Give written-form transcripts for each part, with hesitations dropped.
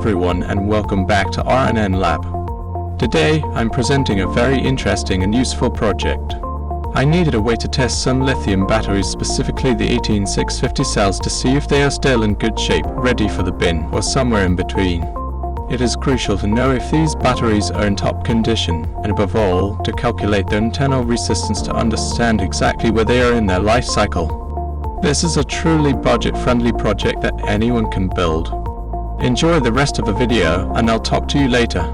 everyone and welcome back to R&M Lab. Today I'm presenting a very interesting and useful project. I needed a way to test some lithium batteries, specifically the 18650 cells, to see if they are still in good shape, ready for the bin, or somewhere in between. It is crucial to know if these batteries are in top condition, and above all, to calculate their internal resistance to understand exactly where they are in their life cycle. This is a truly budget-friendly project that anyone can build. Enjoy the rest of the video, and I'll talk to you later.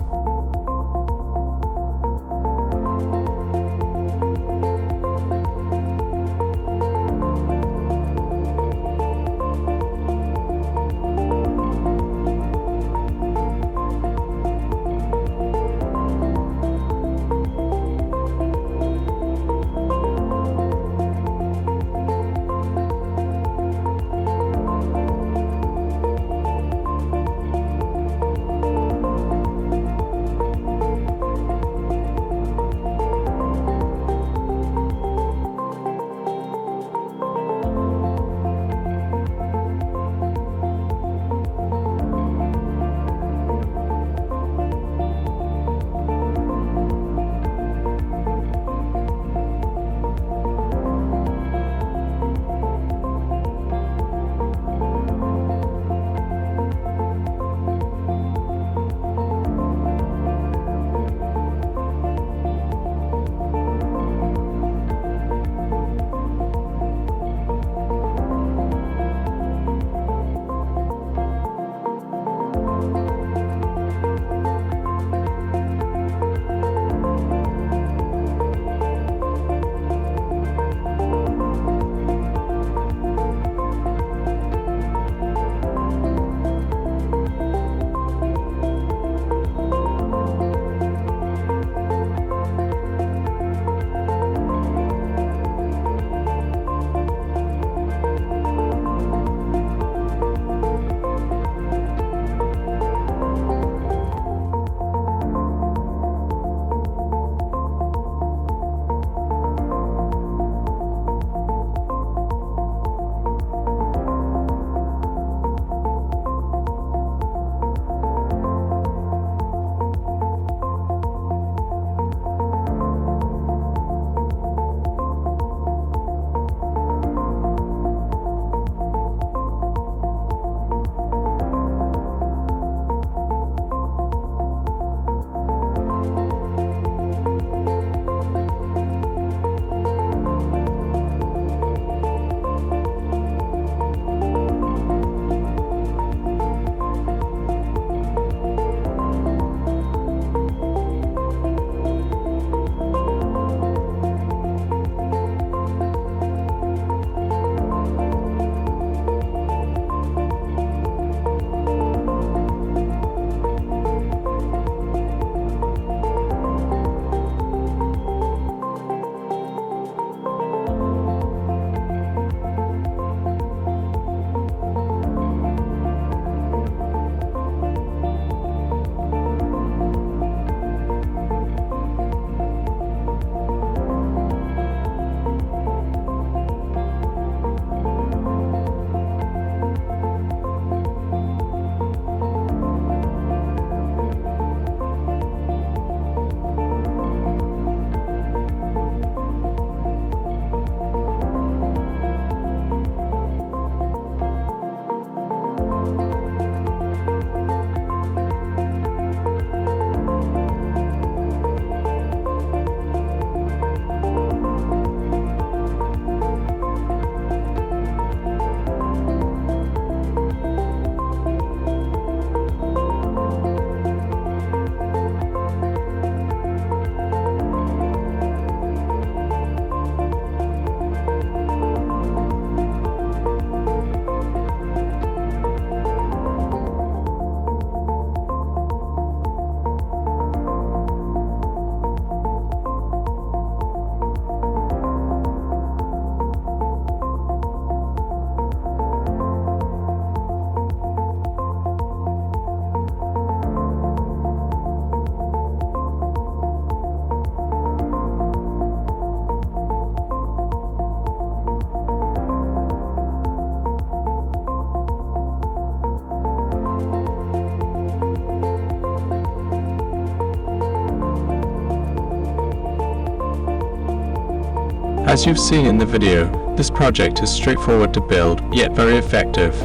As you've seen in the video, this project is straightforward to build, yet very effective.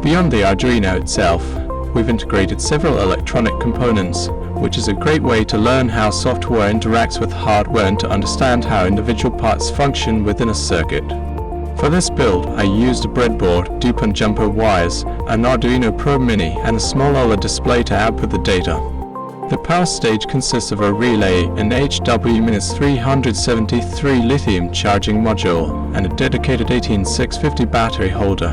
Beyond the Arduino itself, we've integrated several electronic components, which is a great way to learn how software interacts with hardware and to understand how individual parts function within a circuit. For this build, I used a breadboard, DuPont jumper wires, an Arduino Pro Mini, and a small OLED display to output the data. The power stage consists of a relay, an HW-373 lithium charging module, and a dedicated 18650 battery holder.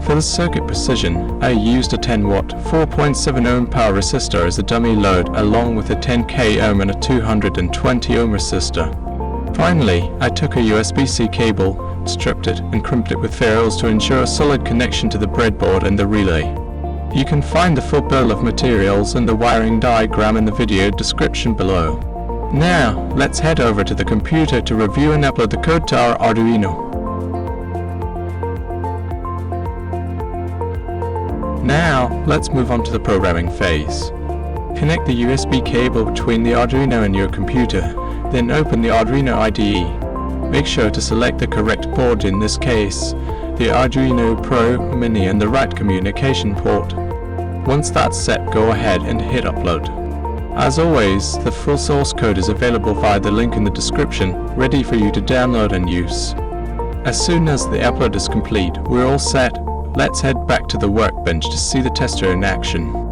For the circuit precision, I used a 10-watt, 4.7 ohm power resistor as a dummy load, along with a 10k ohm and a 220 ohm resistor. Finally, I took a USB-C cable, stripped it, and crimped it with ferrules to ensure a solid connection to the breadboard and the relay. You can find the full bill of materials and the wiring diagram in the video description below. Now, let's head over to the computer to review and upload the code to our Arduino. Now, let's move on to the programming phase. Connect the USB cable between the Arduino and your computer, then open the Arduino IDE. Make sure to select the correct board, in this case, the Arduino Pro Mini and the right communication port. Once that's set, go ahead and hit upload. As always, the full source code is available via the link in the description, ready for you to download and use. As soon as the upload is complete, we're all set. Let's head back to the workbench to see the tester in action.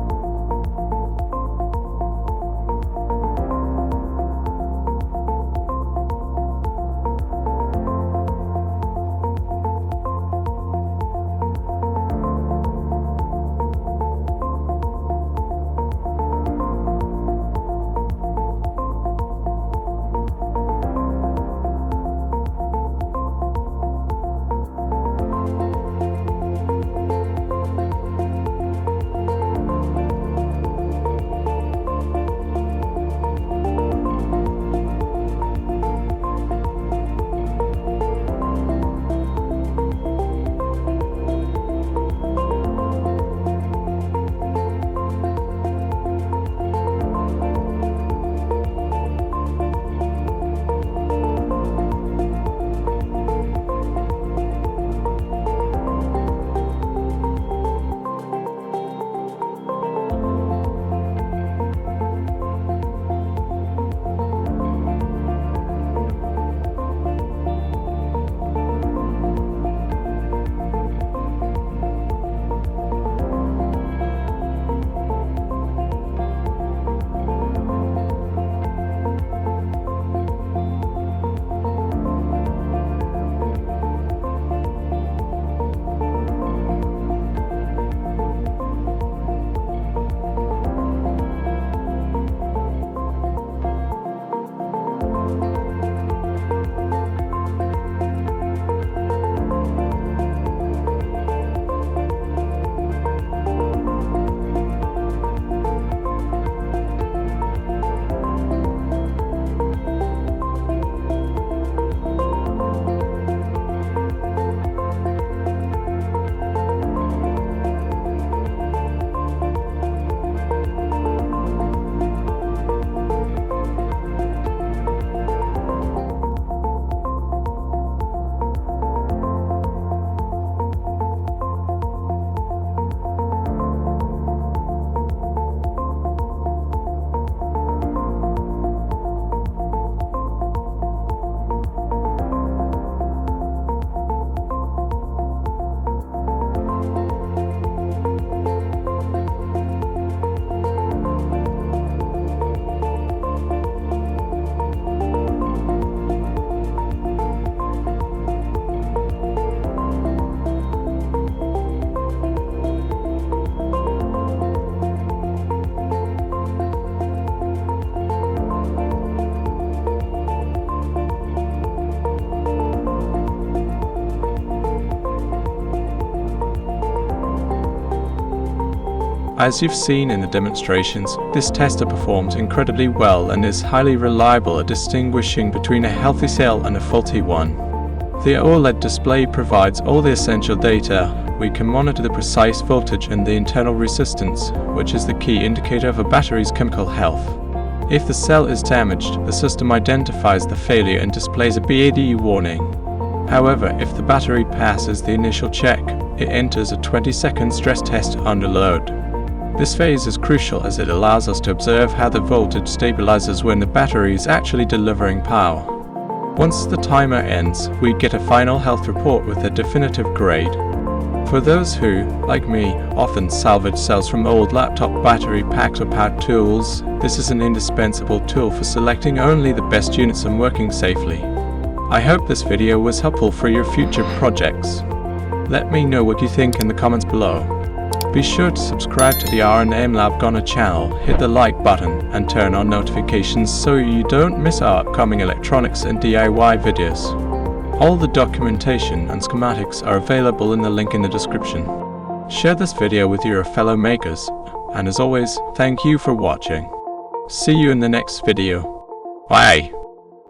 As you've seen in the demonstrations, this tester performs incredibly well and is highly reliable at distinguishing between a healthy cell and a faulty one. The OLED display provides all the essential data. We can monitor the precise voltage and the internal resistance, which is the key indicator of a battery's chemical health. If the cell is damaged, the system identifies the failure and displays a BAD warning. However, if the battery passes the initial check, it enters a 20-second stress test under load. This phase is crucial as it allows us to observe how the voltage stabilizes when the battery is actually delivering power. Once the timer ends, we get a final health report with a definitive grade. For those who, like me, often salvage cells from old laptop battery packs or power tools, this is an indispensable tool for selecting only the best units and working safely. I hope this video was helpful for your future projects. Let me know what you think in the comments below. Be sure to subscribe to the R&M Lab Ghana channel, hit the like button, and turn on notifications so you don't miss our upcoming electronics and DIY videos. All the documentation and schematics are available in the link in the description. Share this video with your fellow makers, and as always, thank you for watching. See you in the next video. Bye!